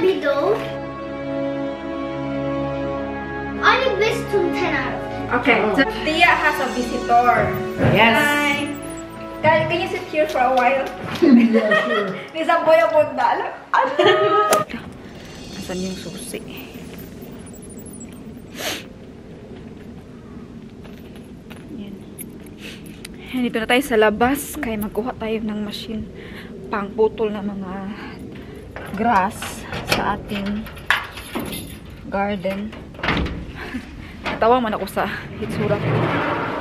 Jollibee I give this to 10 out of 10. Okay, so Tia has a visitor. Yes. Hi. Can you sit here for a while? Yeah, sure. Nisang boy ang bunda. Asan yung susi? Yan. Dito na tayo sa labas. Kaya magkuha tayo ng machine pangputol ng mga grass sa ating garden. Natawa man ako sa hitsura ko.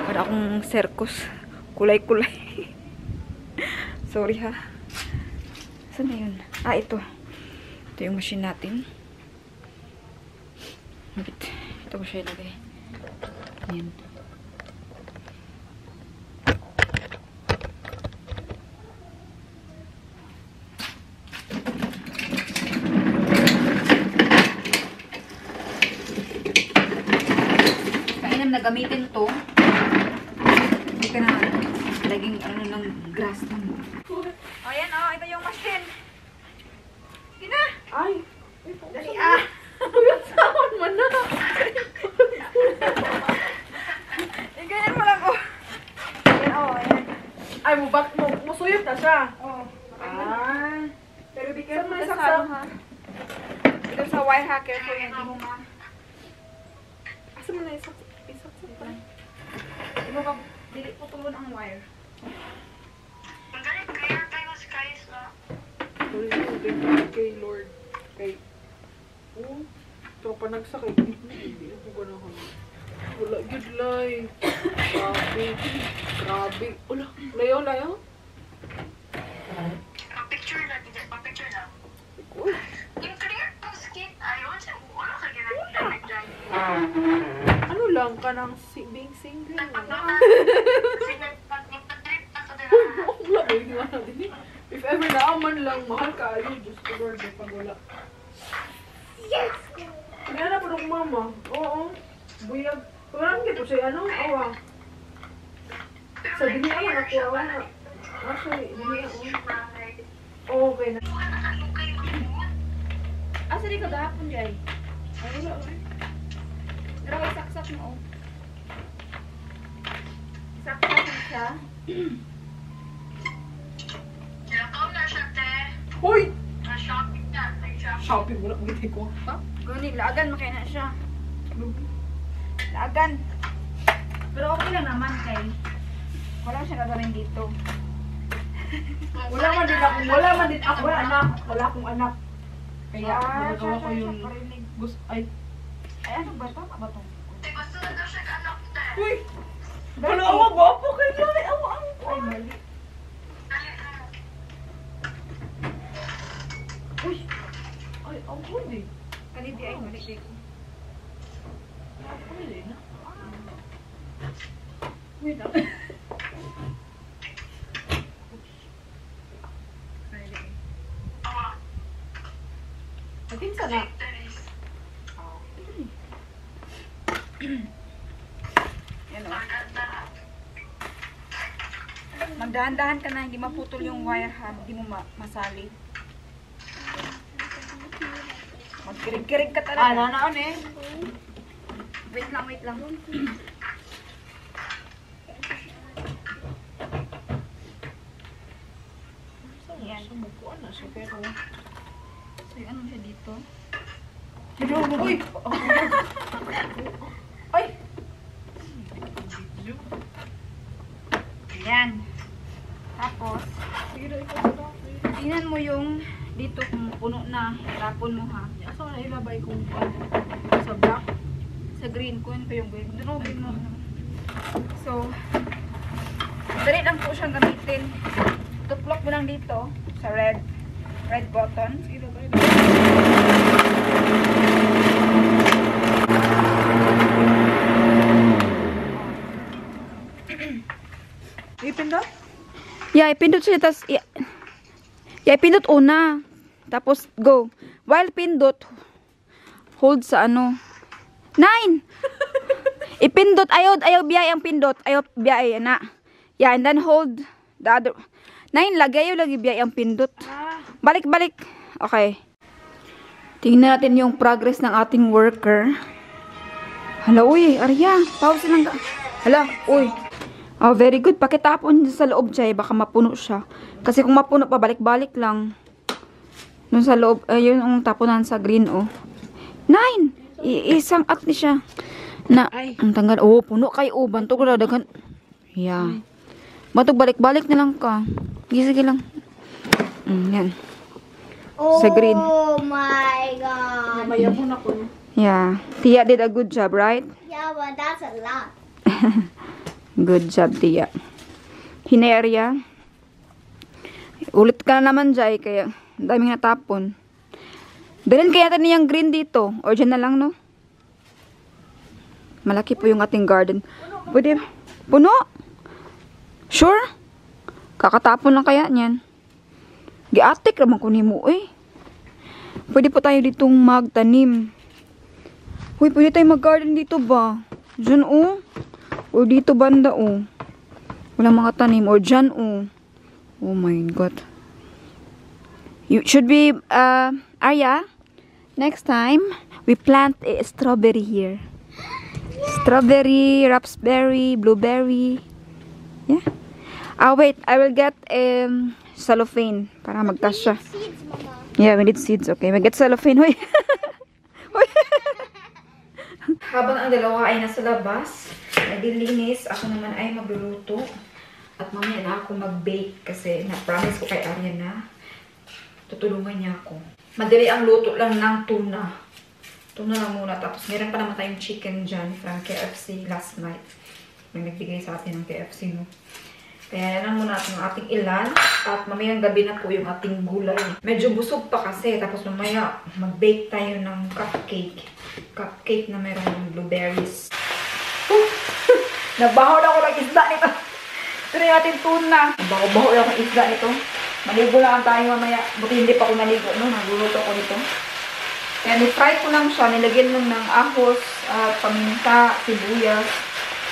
Para akong circus. Kulay-kulay. Sorry ha. Saan na yun? Ah, ito. Ito yung machine natin. Ito ko siya ilagay. Ayan. Kainan na gamitin to. Hindi ka na laging ano ng grass lang. Ayan o, ito yung machine. Sige na. Ay. Dali ah. Saan man na? Ganyan mo lang o. Ayan o, ayan. Ay, musuyot na siya. O. Ah. Pero be careful Saan may sa saksak? ano ha. Ito sa wire hacker ko yan. Hindi mo ma. Asa mo na isaksak pa? Hindi mo ka, dili putulon ang wire. Ang galing kaya tayo sa guys na. Kay Lord. Kay... Oh, tropa nagsakit. Hindi ako ganahan. Wala, good lay. Grabe. Grabe. Wala, layo. Pa-picture lang, hindi pa-picture lang. Uy. Yung clear ng skin, ayaw siya. Wala ka ginagawa dyan. Ano lang ka ng being single? Kasi nagpa-trip ako din. Wala, hindi nga natin eh. If ever naaman lang, mahal ka. Ayun, Diyos ko Lord, pag wala. Yes! Kaya na po ng mama. Oo. Buyag. Parang kito siya, ano? Awa. Sa dini naman ako, awa na. Actually, dini ako. Okay na. Asa di ka gahapon jay? Ay, wala. Pero may saksak mo o. Saksak mo siya. Nakaw na siya, te. Hoy! Na-shopping na. Nag-shopping. Shopping mo na, ulit ko. Ha? Gani, laagan makaya na siya. Laagan. Pero okay lang naman kay. Wala siya gagawin dito. Wala man din ako, wala anak. Wala akong anak. Kaya, magagawa ko yung... Gusto, ay. Ay, ano ba? Tama ba itong? Te, gusto na daw siya anak, te. Uy! Wala, awa, gwapo kayo. Ay, awa, ang Ay, mali. Uy! Ay, ang hindi. Kalidi ay mali dito. Pwede na. Wait lang. Pinsa na. Yan o. Magdahan-dahan ka na, hindi maputol yung wire ha. Hindi mo masali. Magkirig-kirig ka talaga. Nanaon eh. Wait lang. Yan. Sumukuan na siya pero... So, yung ano siya dito? Uy! Ay! Yan. Tapos, tingnan mo yung dito kung puno na. Tapon mo ha. Asa na ilabay kung sa black? Sa green, kunin ko yung green. Durobin mo. So, dali lang po siyang gamitin. Tuplok mo lang dito sa red button. Ipindot? Yeah, ipindot siya. Tapos, ipindot una. Tapos, go. While pindot, hold sa ano. 9! Ipindot. Ayaw biyay ang pindot. Ayaw biyay na. Yeah, and then hold the other. 9, lagi. Ayaw lagi biyay ang pindot. Balik. Okay. Tingnan natin yung progress ng ating worker. Hala, uy, Arya. Pause lang ka. Hala, uy. Oh, very good. Pakitapon sa loob, Jay. Baka mapuno siya. Kasi kung mapuno pa, balik-balik lang. Doon sa loob, ayun ang tapunan sa green, oh. 9! Isang at ni siya. Na, ang tanggal. Oh, puno kay, oh. Bantog na, dagan. Yeah. Bantog, balik-balik na lang ka. Sige lang. Yan. Sa green. Oh my god. Mayabon ako. Yeah. Tia did a good job, right? Yeah, but that's a lot. Good job, Tia. Hinerya. Ulit ka na naman, Jai. Kaya, daming natapon. Dalhin kaya natin yung green dito. O dyan na lang, no? Malaki po yung ating garden. Pwede. Puno? Sure? Kakatapon lang kaya niyan. Giatik naman ko ni mo, eh. Pwede po tayo ditong magtanim. Uy, pwede tayo mag-garden dito ba? Diyan, oh. O dito banda, oh. Walang mga tanim. Or dyan, oh. Oh my God. You should be, Arya, next time, we plant a strawberry here. Strawberry, raspberry, blueberry. Yeah. Wait, I will get, cellophane para magkasya. Seeds, Mama. Yeah, we need seeds. Okay, we get cellophane. Hoy. Hoy. Habang ang dalawa ay nasa labas, naglilinis, ako naman ay magluluto. At mamaya na ako mag-bake kasi na-promise ko kay Arya na tutulungan niya ako. Madali ang luto lang ng tuna. Tuna lang muna. Tapos meron pa naman tayong chicken dyan from KFC last night. May nagbigay sa atin ng KFC, no? Kaya yan lang muna ang ating ilan. At mamayang gabi na po yung ating gulay. Medyo busog pa kasi. Tapos mamaya mag-bake tayo ng cupcake. Cupcake na meron ng blueberries. Nabaho na ako ng isda nito. Ito na yung ating tuna. Nabaho-baho na ako ng isda nito. Maligo lang tayo mamaya. Buti hindi pa ako naligo, no? Nagluluto ko nito. Kaya ni-fry ko lang siya. Nilagyan lang ng ahos, paminta, sibuyas.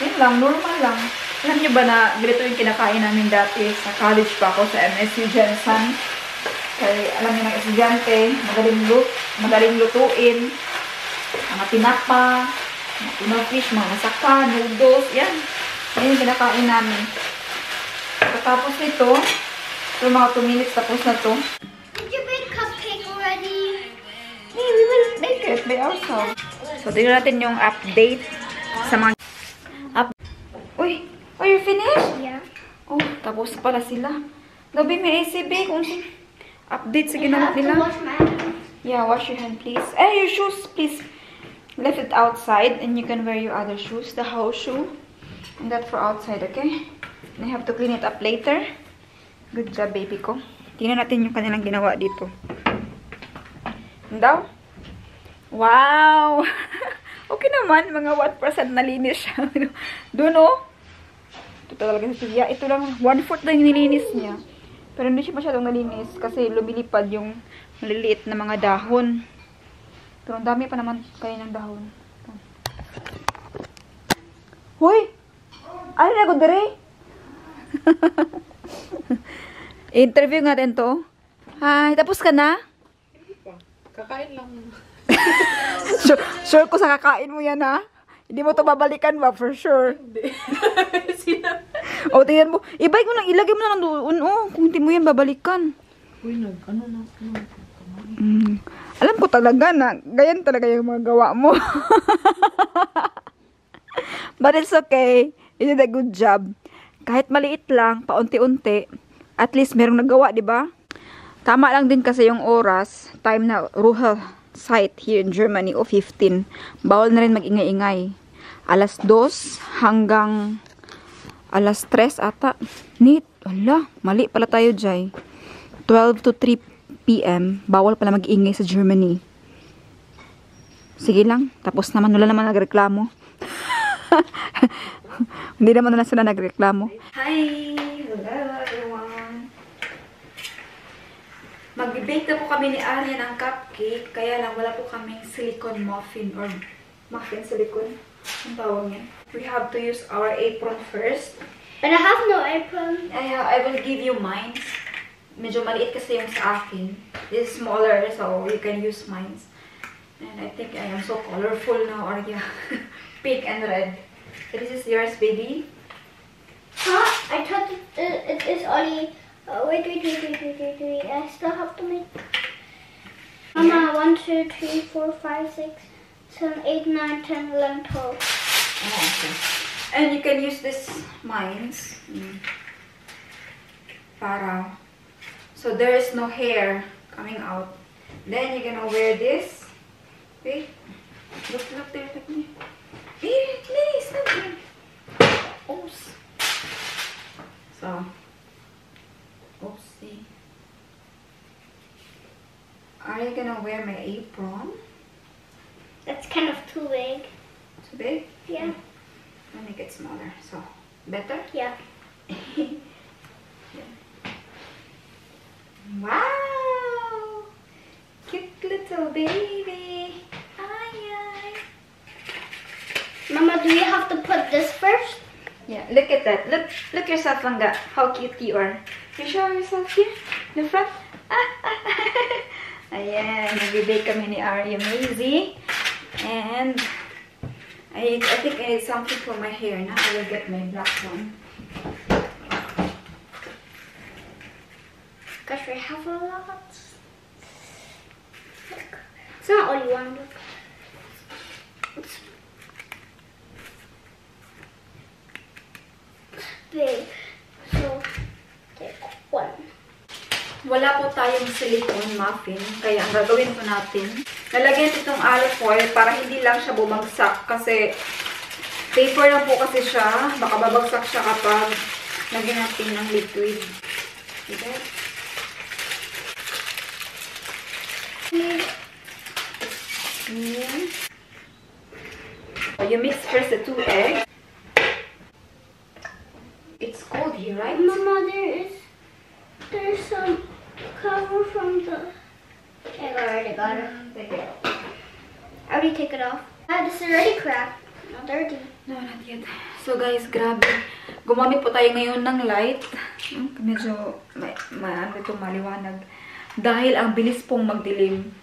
Yan lang, normal lang. Alam niyo ba na ganito yung kinakain namin dati sa college pa ako sa MSU Jensen. Kaya alam niyo ng estudyante, magaling lutuin. Mga tinapa, mga tuna fish, mga nasaka, noodles, yan. Yan yung kinakain namin. Tapos ito, so mga 2 minutes tapos na to. Did you make cupcake already? Hey, we will make it by ourselves. So, tingnan natin yung update sa mga... Uy! Oh, you're finished? Yeah. Oh, tapos pala sila. Gabi may ACB kung update sa ginawa nila. Wash my hands. Yeah, wash your hand, please. Your shoes, please. Left it outside and you can wear your other shoes. The house shoe. And that for outside, okay? And I have to clean it up later. Good job, baby ko. Tingnan natin yung kanilang ginawa dito. Daw? Wow! Okay naman, mga 1% nalinis siya. Doon, oh. Ito talaga sa siya. Ito lang, 1/4 lang yung nilinis niya. Pero hindi siya masyadong nalinis kasi lumilipad yung maliliit na mga dahon. Pero ang dami pa naman kaninang dahon. Hoy! Ano na ako, Dere? Interview natin to. Hi, tapos ka na? Hindi pa. Kakain lang. Sure ko sa kakain mo yan, ha? Hindi mo to babalikan ba? For sure. Hindi. O, tingnan mo. I-bike mo lang. Ilagay mo lang doon. Oh, kung hindi mo yan babalikan. Uy, ano na. Alam ko talaga na ganyan talaga yung mga gawa mo. But it's okay. You did a good job. Kahit maliit lang, paunti-unti, at least merong nagawa, di ba? Tama lang din kasi yung oras, time na rural site here in Germany o 15. Bawal na rin mag-ingay-ingay. Alas 2 hanggang alas 3 ata. Neat. Ala, mali pala tayo, Jai. 12 to 3 p.m. Bawal pala mag-ingay sa Germany. Sige lang. Tapos naman, wala naman nagreklamo. Hindi naman na sila nagreklamo. Hi! Hello everyone! Mag-bake na po kami ni Arya ng cupcake. Kaya lang, wala po kaming silicone muffin or muffin silicone. Ang tawag niya. We have to use our apron first. But I have no apron. I will give you mine. Medyo maliit kasi yung sa akin. This is smaller, so you can use mine. And I think I am so colorful now, Arya. Pink and red. This is yours, baby. Huh? I thought it is only. Wait. I still have to make. Mama, 1, 2, 3, 4, 5, 6, 7, 8, 9, 10, 11, 12. Oh, okay. And you can use this mines. Para. So there is no hair coming out. Then you're gonna wear this. Wait. Look there. Look there. Please, stop there. Oops. So. Oopsie. Are you gonna wear my apron? That's kind of too big. Too big? Yeah. I'll make it smaller. So, better? Yeah. Wow! Cute little baby. Hi. Mama, do you have to put this first? Yeah, look at that. Look yourself, Langga. How cute you are. You show yourself here, in the front. Ayan, nagbibake kami ni Arya Maisie. And I think I need something for my hair. Now I will get my black one. Gosh, we have a lot. Look. It's not only one. Look. It's big. So, take one. Wala po tayong silicone muffin, kaya ang gagawin po natin, lalagyan itong olive oil para hindi lang siya bumagsak kasi paper lang po kasi siya, baka babagsak siya kapag lagyan natin ng liquid. Okay? Yan. So, you mix first the 2 eggs. It's cold here, right? Mama, there's some cover from the. I already got it. Take it. I already take it off. Ah, this is already cracked. Not dirty. No, not yet. So guys, grabe. Gumamit po tayo ngayon ng light. Medyo ano ito, maliwanag. Dahil ang bilis pong magdilim.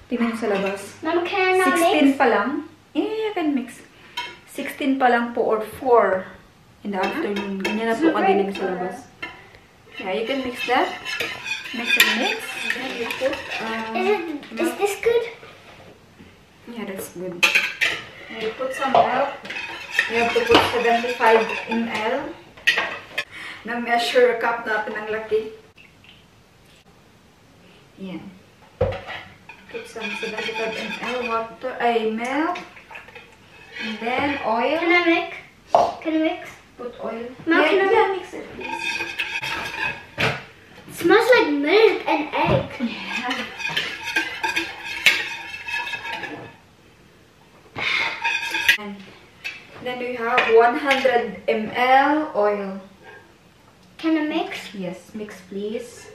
Tingnan niyo sa labas. Mama, can I now mix? 16 pa lang. Yeah, I can mix. 16 pa lang po or 4 in the afternoon. Ganyan na po kadilim sa labas. Yeah, you can mix that. Mix and mix. Then you put, Is this good? yeah, that's good. And you put some milk. You have to put 75 ml. Na-measure cup natin ang laki. Yan. Put some 75 ml water, milk. And then oil. Can I mix? Can I mix? Put oil. Mom, can I- yeah, mix it, please. It smells like milk and egg. Yeah. And then we have 100 ml oil. Can I mix? Yes, mix please.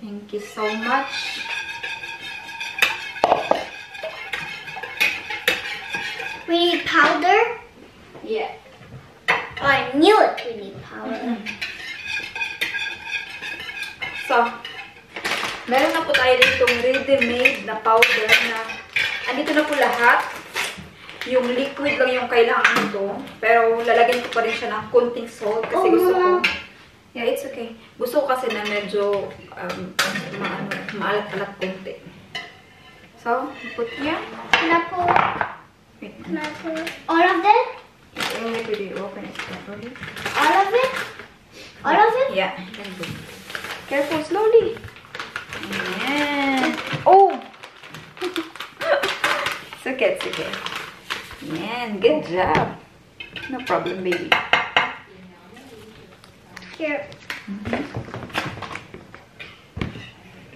Thank you so much. We need powder. Yeah. Oh, I knew it. We need powder. So, meron na po tayo ditong ready-made na powder na andito na po lahat. Yung liquid lang yung kailangan nito. Pero lalagyan ko pa rin siya ng konting salt kasi gusto ko. Yeah, it's okay. Gusto ko kasi na medyo maalat-alat konti. So, put here. Can I pour? Wait. Can I pour all of it? Only if you open it properly. All of it? All of it? Yeah, very good. Careful, slowly. Ayan. Oh! It's okay, it's okay. Ayan, good job. No problem, baby. Here.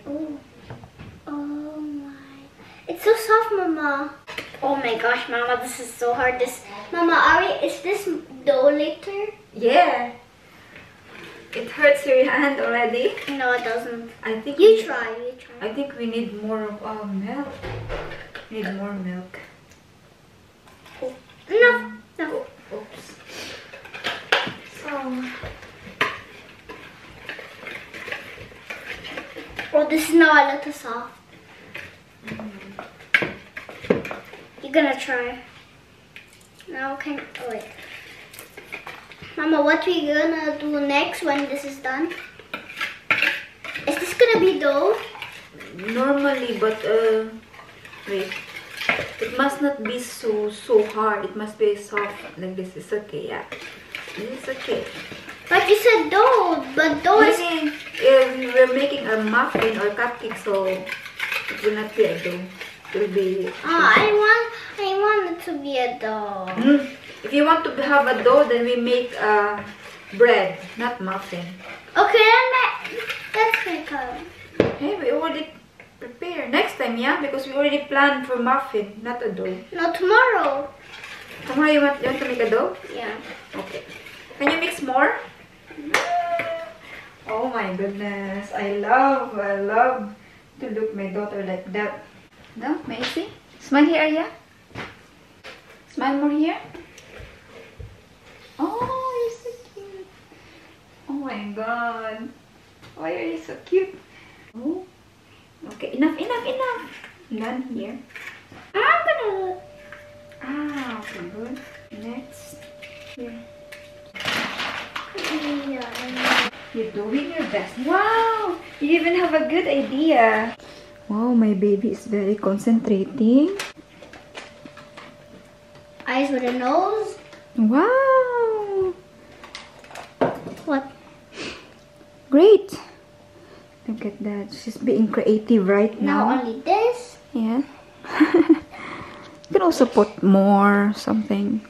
Oh. Oh my. It's so soft, Mama. Oh my gosh, Mama, this is so hard. Mama, is this dough later? Yeah. It hurts your hand already. No, it doesn't. I think You try. I think we need more milk. We need more milk. No, no. Oops. So, Oh, this is now a little soft. gonna try. Now can oh wait. Mama, what we gonna do next when this is done? Is this gonna be dough? Normally, but wait. It must not be so hard. It must be soft like this. It's okay, yeah. It's okay. But you said dough, but dough is... We're making a muffin or cupcake, so it will not be a dough. It will be... I want it to be a dough. If you want to have a dough, then we make bread, not muffin. Okay, let's make a... Hey, we already prepared. Next time, yeah? Because we already planned for muffin, not a dough. No, tomorrow. Tomorrow you want to make a dough? Yeah. Okay. Can you mix more? Oh my goodness. I love to look my daughter like that. No, Macy? Smile here, yeah? Smile more here. Oh, you're so cute. Oh my god. Why are you so cute? Oh. Okay, enough. Done here. I'm gonna... Ah, okay, good. Next. Here. You're doing your best. Wow! You even have a good idea. Wow, my baby is very concentrating. Eyes with a nose. Wow! What? Great! Look at that. She's being creative right Now now. only this. Yeah. You can also put more something.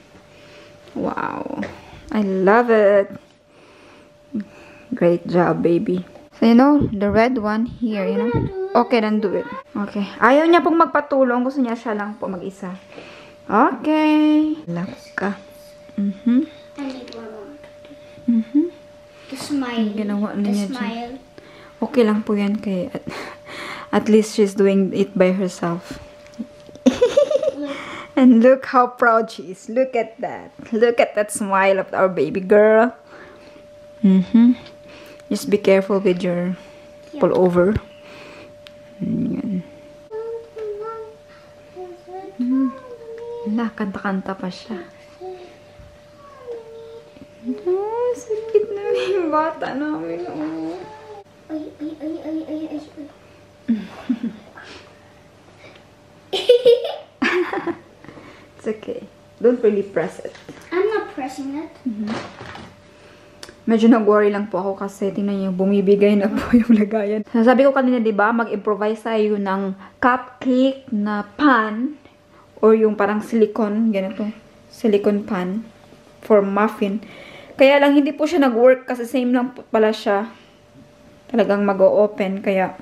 Wow. I love it. Great job, baby. So, you know, the red one here, you know. Okay, then do it. Okay. Ayaw niya pong magpatulong. Gusto niya siya lang po mag-isa. Okay. Laka. I need one more. The smile. Ginawa na The niya dyan. smile. Okay lang po yan kay at least she's doing it by herself. And look how proud she is. Look at that. Look at that smile of our baby girl. Just be careful with your pullover. Yan. Kanta-kanta pa siya. Oh, sakit na yung bata namin. Oh. Ay. It's okay. Don't really press it. I'm not pressing it. Medyo nag-worry lang po ako kasi tingnan niyo, bumibigay na po yung lagayan. Sabi ko kanina, di ba, mag-improvise tayo ng cupcake na pan or yung parang silicone, ganito, silicone pan for muffin. Kaya lang hindi po siya nag-work kasi same lang po pala siya. Talagang mag-o-open, kaya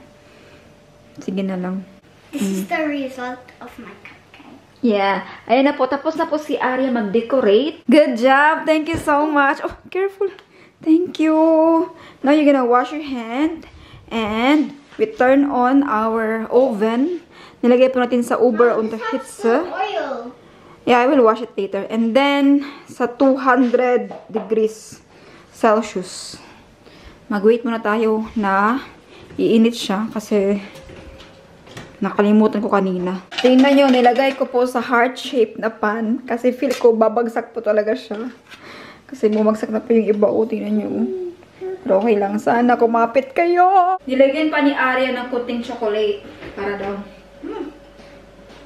sige na lang. This is the result of my cupcake. Yeah. Ayan na po. Tapos na po si Aria mag-decorate. Good job. Thank you so much. Oh, careful. Thank you. Now you're gonna wash your hand. And we turn on our oven. Nilagay po natin sa Uber on the heats. Oil. Yeah, I will wash it later. And then, sa 200 degrees Celsius. Mag-wait muna tayo na iinit siya kasi nakalimutan ko kanina. Tingnan nyo, nilagay ko po sa heart-shaped na pan. Kasi feel ko, babagsak po talaga siya. Kasi bumagsak na po yung iba. O, tingnan nyo. Pero okay lang. Sana kumapit kayo. Nilagyan pa ni Aria ng kunting chocolate. Para daw.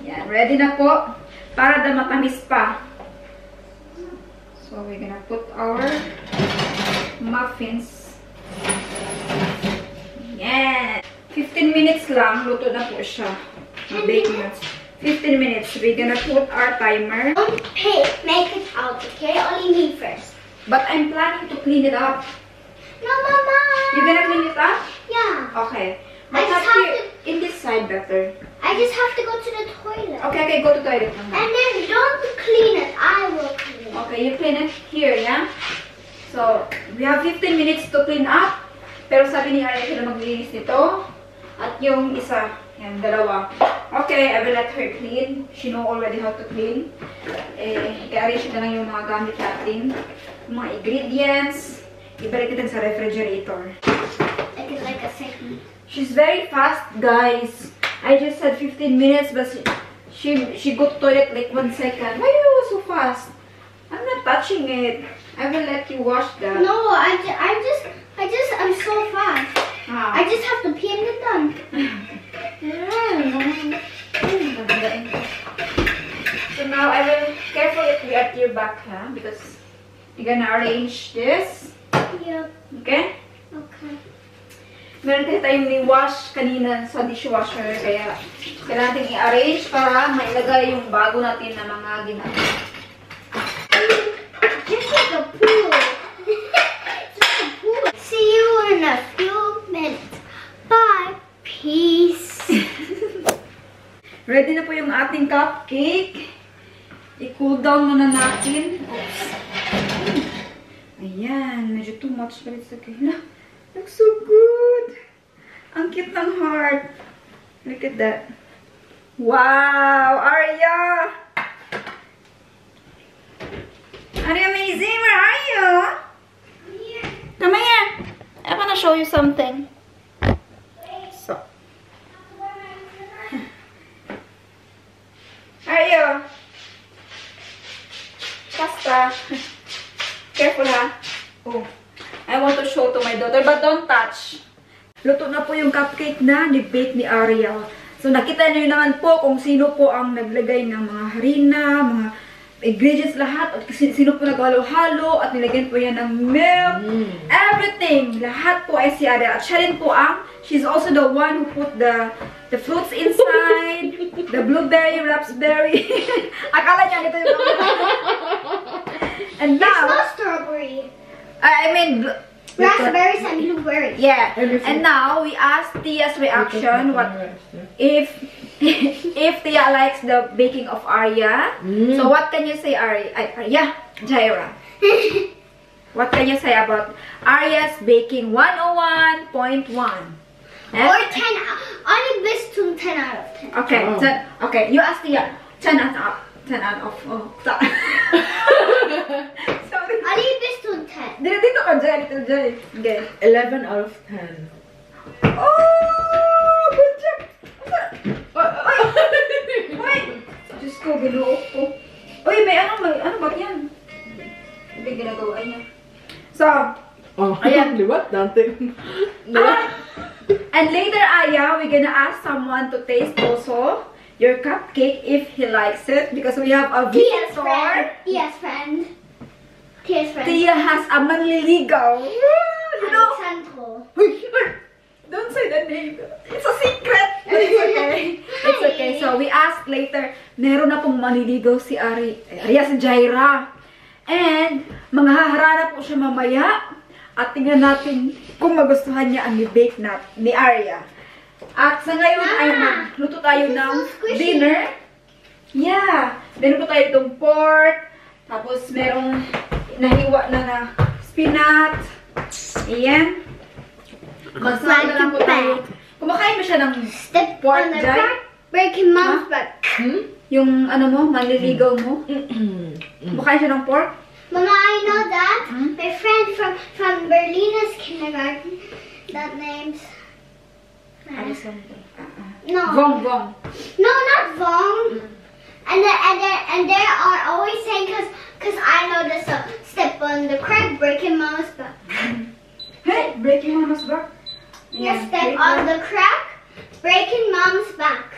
Yan, ready na po. Para daw matamis pa. So, we're gonna put our muffins. Yan. 15 minutes lang, luto na po siya. Bake nuts. 15 minutes. We're gonna put our timer. Don't make it out, okay? Only me first. But I'm planning to clean it up. No, Mama. You gonna clean it up? Yeah. Okay. I But just not have here. In this side better. I just have to go to the toilet. Okay, go to toilet. And then don't clean it. I will clean it. Okay, you clean it here, yeah? So, we have 15 minutes to clean up. Pero sabi ni Aria siya na maglinis nito. At yung isa, yan, dalawa. Okay, I will let her clean. She know already how to clean. I-arrange na lang yung mga gamit natin. Yung mga ingredients. Ibalik natin sa refrigerator. Like a second. She's very fast, guys. I just said 15 minutes, but She go to toilet like 1 second. Why you so fast? I'm not touching it. I will let you wash that. No, I'm so fast. Ah. I just have to pee and get done. So now I will carefully be at your back, huh? Because you're gonna arrange this. Yep. Okay? Okay. Meron kasi tayong ni-wash kanina sa dishwasher. Kaya kailangan natin i-arrange para mailagay yung bago natin na mga ginagawa. Just like a pool. Just a pool. See you in a few minutes. Bye. Peace. Ready na po yung ating cupcake. I-cool down muna natin. Oops. Ayan. Medyo too much but it's okay. Looks so good. Ang cute ng heart. Look at that. Wow! Arya! Are you amazing? Where are you? Come here. I want to show you something. So. Arya. Basta. Careful ha. Oh. I want to show to my daughter, but don't touch. Luto na po yung cupcake na ni-bake ni Ariel. So, nakita niyo naman po kung sino po ang naglagay ng mga harina, mga ingredients lahat, at sino po naghalo-halo, at nilagyan po yan ng milk, everything. Lahat po ay si Ariel. At siya rin po she's also the one who put the fruits inside, the blueberry, raspberry. Akala niya ito yung And now, There's no strawberry. I mean, Raspberries and blueberries. yeah. And now we ask Tia's reaction. What if Tia likes the baking of Arya? So what can you say, Arya? Jaira. What can you say about Arya's baking 101.1? Or 10. Only best to 10 out of 10. Okay. Oh. Okay. You ask Tia. 10 out of 10 out of. Oh, sorry. Only best to 10. Dito ka, Jay. Dito, Jay. Okay. 11 out of 10. Oh! Good job! Oy! Oy! Diyos ko, binuo ko. Uy, may ano ba yan? May ginagawa niya. So, Oh, ayan. liwat natin. And later, Aya, we're gonna ask someone to taste also your cupcake if he likes it. Because we have a Tia's visitor. friend. Tia's friend. Tia's friend. Tia has a manliligaw. You know? Alexandro. Don't say the name. It's a secret. But it's okay. It's okay. So we ask later, meron na pong manliligaw si Arya, si Jaira. And manghaharana po siya mamaya. At tingnan natin kung magustuhan niya ang i-bake ni Arya. At sa ngayon ay magluto tayo ng dinner. Yeah. Meron po tayo itong pork. Tapos merong nahiwa na spinach. Ayan. Magsawa na lang po tayo. Kumakain mo siya ng Step pork, on the Jai? crack, breaking mom's back. Yung ano mo, manliligaw mo. Kumakain siya ng pork. Mama, I know that. My friend from Berlina's kindergarten, that name's... No. Vong. No, not Vong. And they are always saying, cause I know this step on the crack, breaking mom's back. Hey, breaking mama's back. Yeah, step on the crack, breaking mom's back.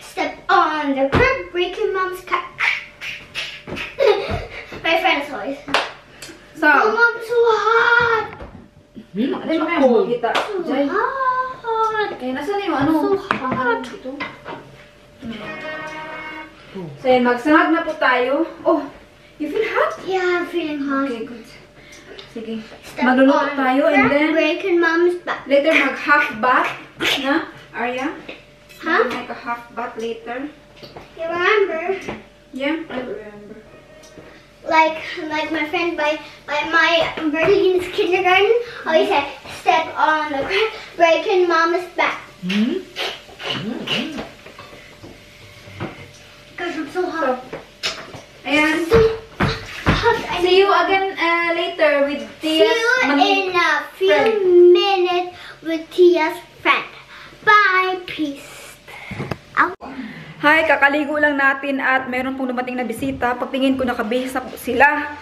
Step on the crack, breaking mom's back. My friends always. So, Mom, I'm so hot. Hindi mo kaya makita. So Jai. hot. Eh, nasa na yung ano? So hot. Dito. So, yan, magsahag na po tayo. Oh, you feel hot? Yeah, I'm feeling hot. Okay, good. Sige. Step Magluluto on tayo and crack, then breaking mom's back. later mag-half bath na, Arya. Huh? Make a half bath later. You remember? Yeah, I remember. Like my friend by my Berlin's kindergarten always said, step on the crack, breaking mom's back. Because I'm so hot. Ayan. So hot. See you again later with See Tia's you in a few minutes with Tia's friend. Bye. Peace. Hi, kakaligo lang natin at meron pong dumating na bisita. Pagtingin ko nakabihis na po sila.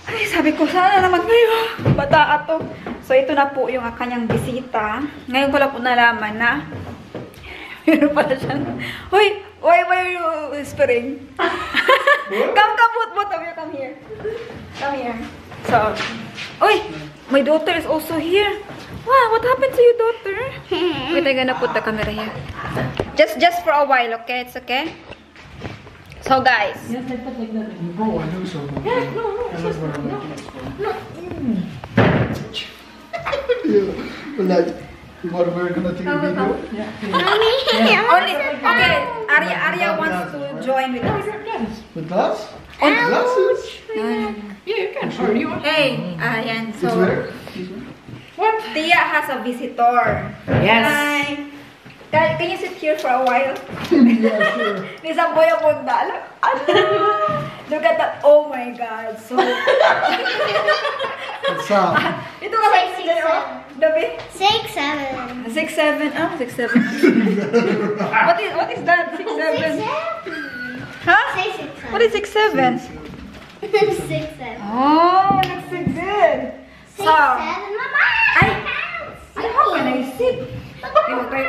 Ay, sabi ko, sana naman kayo. Bata to. So, ito na po yung kanyang bisita. Ngayon ko lang po nalaman na meron pala siyang... Hoy! Why are you whispering? Come, both of you, come here. Come here. So, Uy! My daughter is also here. Wow, what happened to your daughter? Wait, I'm gonna put the camera here. Just for a while, okay? It's okay? So, guys. Yes, like that, like that. Oh, I know so. Yes, no. Like, what we're gonna take a video? Only, okay, Arya wants to join with us. With us? On glasses? Yeah, you can. Or you want? Hey, ayan. It's So, better. what? Tia has a visitor. Yes. Hi. Can you sit here for a while? Yeah, sure. Isang boy ang bunda. Look at that. Oh my God. So, What's up? ito ka ba Six, yung Dabi? 6, 7. 6'7". Ah, 6'7". What is that? 6'7". Huh? 6, 6, 7. What is 6'7"? 6, 7. Oh, that's so good. 6, 7. So, Mama! Ay, how can I sit? Okay.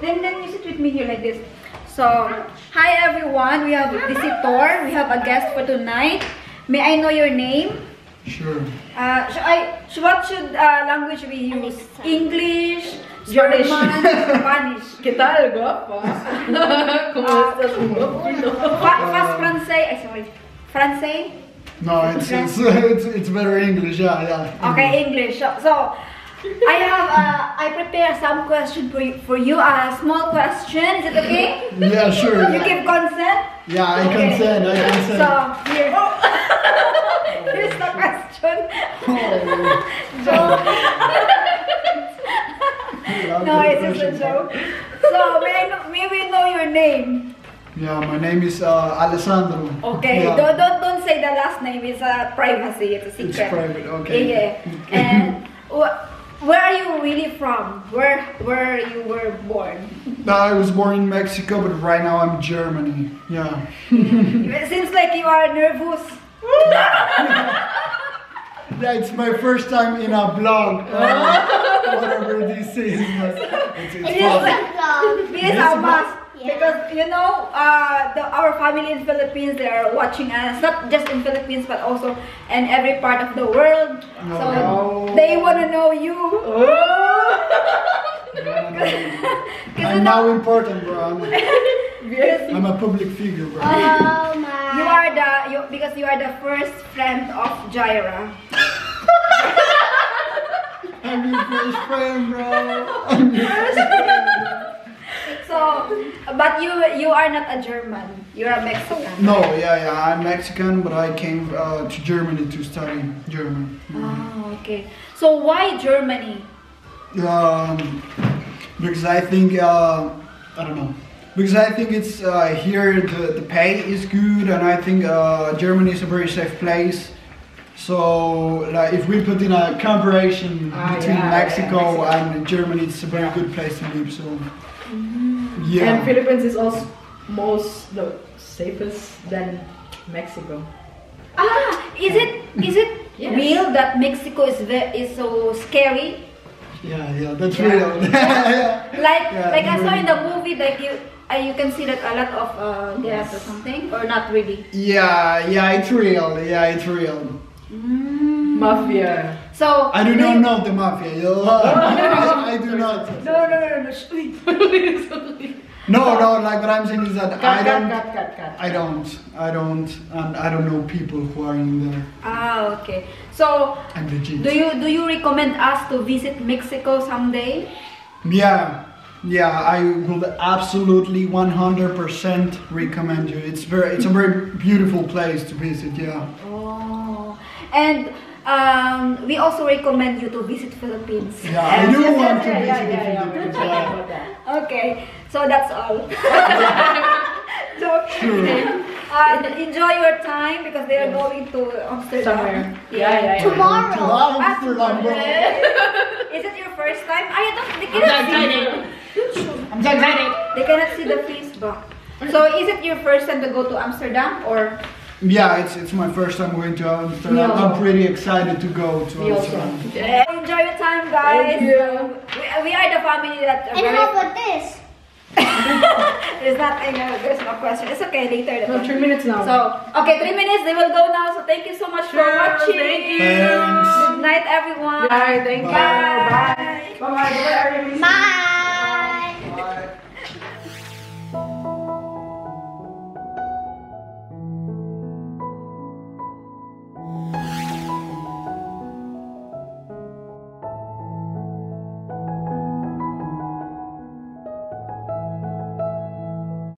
Then you sit with me here like this. So, hi everyone. We have a visitor. We have a guest for tonight. May I know your name? Sure. What should language we use? English, Spanish. German, Spanish. ¿Qué tal, guapa? ¿Cómo estás, Fast Francais. Ay, sorry. Francais? No, it's better English. Yeah. Okay, English. So, I prepare some question for you. A small question. Is it okay? Yeah, sure. You give consent? Yeah, I Okay. consent. So, here. Here's the question. Joke. No, it's just a joke. So, may we know your name? Yeah, my name is Alessandro. Okay, Yeah. don't say the last name. It's a privacy. It's a It's secret. private. Okay. Yeah. And where are you really from? Where you were born? I was born in Mexico, but right now I'm Germany. Yeah. It seems like you are nervous. Yeah, it's my first time in a blog. Whatever this is. But it's It fun. is a must. Because you know, our family in Philippines, they are watching us, not just in Philippines but also in every part of the world. So they want to know you. I'm now important, bro. I'm a public figure, bro. Oh my. Because you are the first friend of Jaira. I'm your first friend, bro. So, but you are not a German. You're a Mexican. No, yeah, I'm Mexican, but I came to Germany to study German. Oh, okay. So why Germany? Because I think I don't know. Because I think it's here the pay is good, and I think Germany is a very safe place. So like, if we put in a comparison between Mexico and Germany, it's a very good place to live. So yeah. And Philippines is also the safest than Mexico. Is it Yes. real that Mexico is so scary? Yeah, that's real. Yeah. Like I saw really. in the movie, like you can see that a lot of death or something, or not really. Yeah, it's real. Yeah, it's real. Mafia. So I do not know the mafia. I do not. No. No, like what I'm saying is that Cut. I don't know people who are in there. Okay. So I'm legit. do you recommend us to visit Mexico someday? Yeah, I will absolutely 100% recommend you. It's a very beautiful place to visit. Yeah. Oh, and we also recommend you to visit Philippines. Yeah, I do want to Yeah. visit the Philippines. Yeah. Okay, so that's all. Joke. Sure. Enjoy your time because they are going to Amsterdam. Somewhere. Yeah. Tomorrow. To Amsterdam, bro. Is it your first time? I don't. I'm so excited. They cannot see the Facebook. So is it your first time to go to Amsterdam or? Yeah, it's my first time going to Amsterdam. No. I'm pretty excited to go to Me also. Amsterdam. Enjoy your time, guys. Thank you. We are the family that are And very. how about this? There's not, there's no question. It's okay, later. No, 3 minutes now. So, okay, 3 minutes. They will go now. So, thank you so much for Sure, watching. thank you. Thanks. Good night, everyone. Bye. Thank you. Bye. Bye. Bye. Bye. Bye.